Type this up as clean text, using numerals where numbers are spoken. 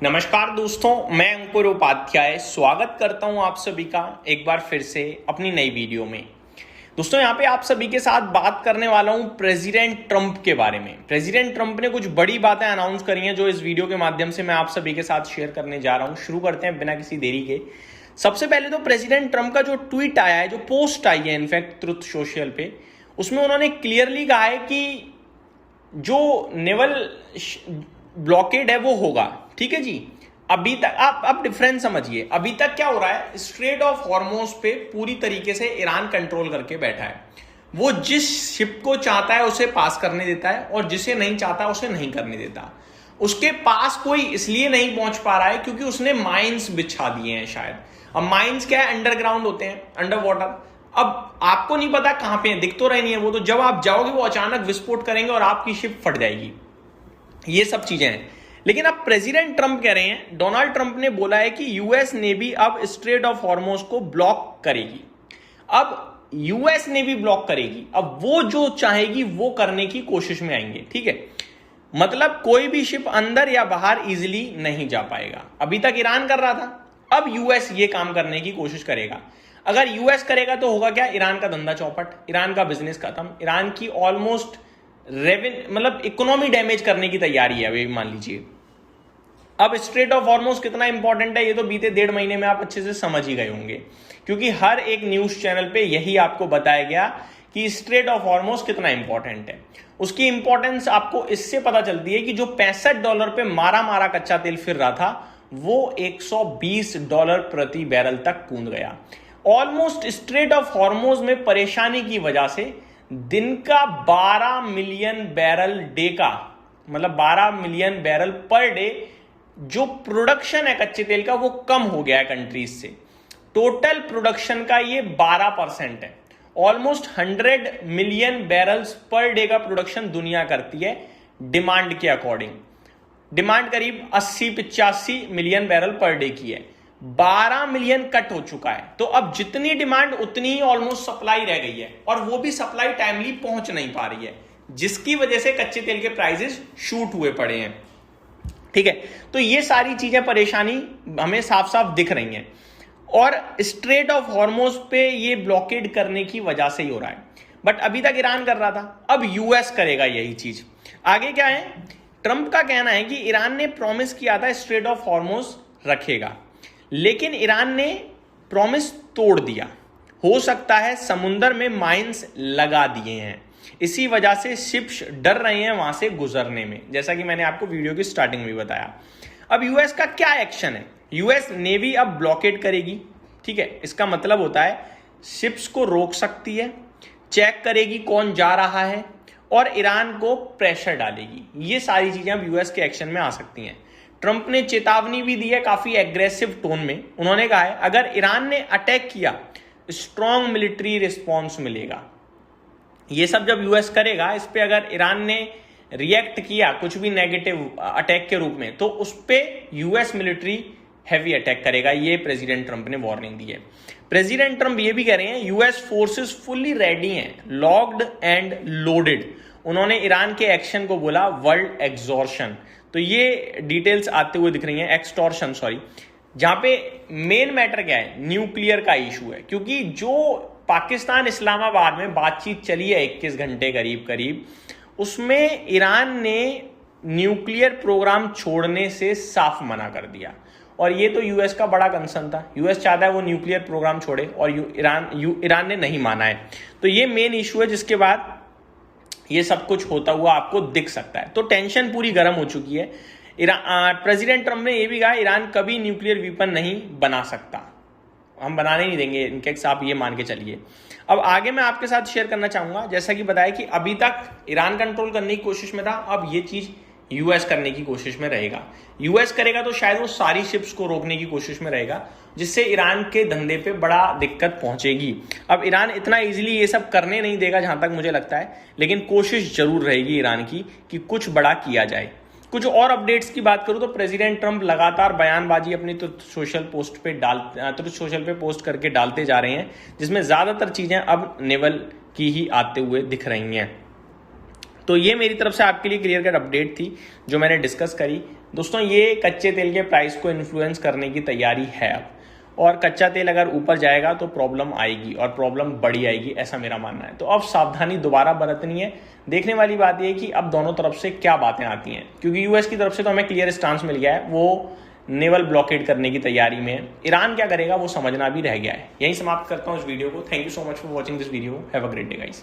नमस्कार दोस्तों, मैं अंकुर उपाध्याय स्वागत करता हूं आप सभी का एक बार फिर से अपनी नई वीडियो में। दोस्तों यहां पे आप सभी के साथ बात करने वाला हूं प्रेसिडेंट ट्रंप के बारे में। प्रेसिडेंट ट्रंप ने कुछ बड़ी बातें अनाउंस करी हैं जो इस वीडियो के माध्यम से मैं आप सभी के साथ शेयर करने जा रहा हूं। शुरू करते हैं बिना किसी देरी के। सबसे पहले तो प्रेसिडेंट ट्रंप का जो ट्वीट आया है, जो पोस्ट आई है इनफैक्ट ट्रुथ सोशल पे, उसमें उन्होंने क्लियरली कहा है कि जो नेवल ब्लॉकेड है वो होगा। ठीक है जी। अभी तक आप डिफरेंस समझिए। अभी तक क्या हो रहा है, स्ट्रेट ऑफ हॉर्मोज पे पूरी तरीके से ईरान कंट्रोल करके बैठा है। वो जिस शिप को चाहता है उसे पास करने देता है और जिसे नहीं चाहता उसे नहीं करने देता। उसके पास कोई इसलिए नहीं पहुंच पा रहा है क्योंकि उसने माइंस बिछा दिए हैं शायद। अब माइंस क्या है, अंडरग्राउंड होते हैं, अंडर वाटर। अब आपको नहीं पता कहां पे है, दिख तो रहे नहीं है वो, तो जब आप जाओगे वो अचानक विस्फोट करेंगे और आपकी शिप फट जाएगी। ये सब चीजें हैं। लेकिन अब प्रेसिडेंट ट्रंप कह रहे हैं, डोनाल्ड ट्रंप ने बोला है कि यूएस नेवी अब स्ट्रेट ऑफ हॉर्मोज को ब्लॉक करेगी। अब यूएस नेवी ब्लॉक करेगी, अब वो जो चाहेगी वो करने की कोशिश में आएंगे। ठीक है, मतलब कोई भी शिप अंदर या बाहर इजिली नहीं जा पाएगा। अभी तक ईरान कर रहा था, अब यूएस ये काम करने की कोशिश करेगा। अगर यूएस करेगा तो होगा क्या, ईरान का धंधा चौपट, ईरान का बिजनेस खत्म, ईरान की ऑलमोस्ट मतलब इकोनॉमी डैमेज करने की तैयारी है अभी, मान लीजिए। अब स्ट्रेट ऑफ हॉर्मोज कितना इंपॉर्टेंट है ये तो बीते 1.5 महीने में आप अच्छे से समझ ही गए होंगे, क्योंकि हर एक न्यूज चैनल पे यही आपको बताया गया कि स्ट्रेट ऑफ हॉर्मोज कितना इंपॉर्टेंट है। उसकी इंपॉर्टेंस आपको इससे पता चलती है कि जो $65 पे मारा कच्चा तेल फिर रहा था वो $120 प्रति बैरल तक कूद गया। ऑलमोस्ट स्ट्रेट ऑफ हॉर्मोज में परेशानी की वजह से दिन का 12 मिलियन बैरल डे का, मतलब 12 मिलियन बैरल पर डे जो प्रोडक्शन है कच्चे तेल का वो कम हो गया है कंट्रीज से। टोटल प्रोडक्शन का ये 12% है। Almost 100 million barrels per day का प्रोडक्शन दुनिया करती है डिमांड के अकॉर्डिंग। डिमांड करीब 80-85 मिलियन बैरल पर डे की है। 12 मिलियन कट हो चुका है, तो अब जितनी डिमांड उतनी ही ऑलमोस्ट सप्लाई रह गई है, और वो भी सप्लाई टाइमली पहुंच नहीं पा रही है, जिसकी वजह से कच्चे तेल के प्राइसेस शूट हुए पड़े हैं। ठीक है, तो ये सारी चीजें परेशानी हमें साफ साफ दिख रही हैं, और स्ट्रेट ऑफ हॉर्मोज पे ये ब्लॉकेड करने की वजह से ही हो रहा है। बट अभी तक ईरान कर रहा था, अब यूएस करेगा यही चीज। आगे क्या है, ट्रंप का कहना है कि ईरान ने प्रॉमिस किया था स्ट्रेट ऑफ हॉर्मोज रखेगा, लेकिन ईरान ने प्रॉमिस तोड़ दिया। हो सकता है समुद्र में माइंस लगा दिए हैं, इसी वजह से शिप्स डर रहे हैं वहां से गुजरने में, जैसा कि मैंने आपको वीडियो की स्टार्टिंग में बताया। अब यूएस का क्या एक्शन है, यूएस नेवी अब ब्लॉकेड करेगी। ठीक है, इसका मतलब होता है शिप्स को रोक सकती है, चेक करेगी कौन जा रहा है, और ईरान को प्रेशर डालेगी। ये सारी चीजें अब यूएस के एक्शन में आ सकती हैं। ट्रंप ने चेतावनी भी दी है काफी एग्रेसिव टोन में। उन्होंने कहा है अगर ईरान ने अटैक किया स्ट्रॉन्ग मिलिट्री रिस्पॉन्स मिलेगा। ये सब जब यूएस करेगा, इस पे अगर ईरान ने रिएक्ट किया कुछ भी नेगेटिव अटैक के रूप में, तो उस पे यूएस मिलिट्री हैवी अटैक करेगा। ये प्रेसिडेंट ट्रंप ने वार्निंग दी है। प्रेसिडेंट ट्रंप ये भी कह रहे हैं यूएस फोर्सेस फुल्ली रेडी हैं, लॉक्ड एंड लोडेड। उन्होंने ईरान के एक्शन को बोला वर्ल्ड एक्सॉर्शन। तो ये डिटेल्स आते हुए दिख रही हैं, एक्सटॉर्शन सॉरी, जहां पे मेन मैटर क्या है, न्यूक्लियर का इशू है। क्योंकि जो पाकिस्तान इस्लामाबाद में बातचीत चली है 21 घंटे करीब, उसमें ईरान ने न्यूक्लियर प्रोग्राम छोड़ने से साफ मना कर दिया, और ये तो यूएस का बड़ा कंसर्न था। यूएस चाहता है वो न्यूक्लियर प्रोग्राम छोड़े, और ईरान ने नहीं माना है। तो ये मेन इशू है, जिसके बाद ये सब कुछ होता हुआ आपको दिख सकता है। तो टेंशन पूरी गर्म हो चुकी है। प्रेसिडेंट ट्रंप ने यह भी कहा ईरान कभी न्यूक्लियर वेपन नहीं बना सकता, हम बनाने नहीं देंगे, इनके आप ये मान के चलिए। अब आगे मैं आपके साथ शेयर करना चाहूंगा, जैसा कि बताया कि अभी तक ईरान कंट्रोल करने की कोशिश में था, अब ये चीज यूएस करने की कोशिश में रहेगा। यूएस करेगा तो शायद वो सारी शिप्स को रोकने की कोशिश में रहेगा, जिससे ईरान के धंधे पे बड़ा दिक्कत पहुंचेगी। अब ईरान इतना इजीली ये सब करने नहीं देगा जहां तक मुझे लगता है, लेकिन कोशिश जरूर रहेगी ईरान की कि कुछ बड़ा किया जाए। कुछ और अपडेट्स की बात करूं तो प्रेसिडेंट ट्रंप लगातार बयानबाजी अपनी ट्रुथ सोशल पे पोस्ट करके डालते जा रहे हैं, जिसमें ज्यादातर चीजें अब नेवल की ही आते हुए दिख रही हैं। तो ये मेरी तरफ से आपके लिए क्लियर कट अपडेट थी जो मैंने डिस्कस करी। दोस्तों ये कच्चे तेल के प्राइस को इन्फ्लुएंस करने की तैयारी है अब, और कच्चा तेल अगर ऊपर जाएगा तो प्रॉब्लम आएगी और प्रॉब्लम बड़ी आएगी, ऐसा मेरा मानना है। तो अब सावधानी दोबारा बरतनी है। देखने वाली बात यह है कि अब दोनों तरफ से क्या बातें आती हैं, क्योंकि यूएस की तरफ से तो हमें क्लियर स्टांस मिल गया है, वो नेवल ब्लॉकेड करने की तैयारी में है। ईरान क्या करेगा वो समझना भी रह गया है। यहीं समाप्त करता हूं इस वीडियो को। Thank you so much for watching this video. Have a great day guys.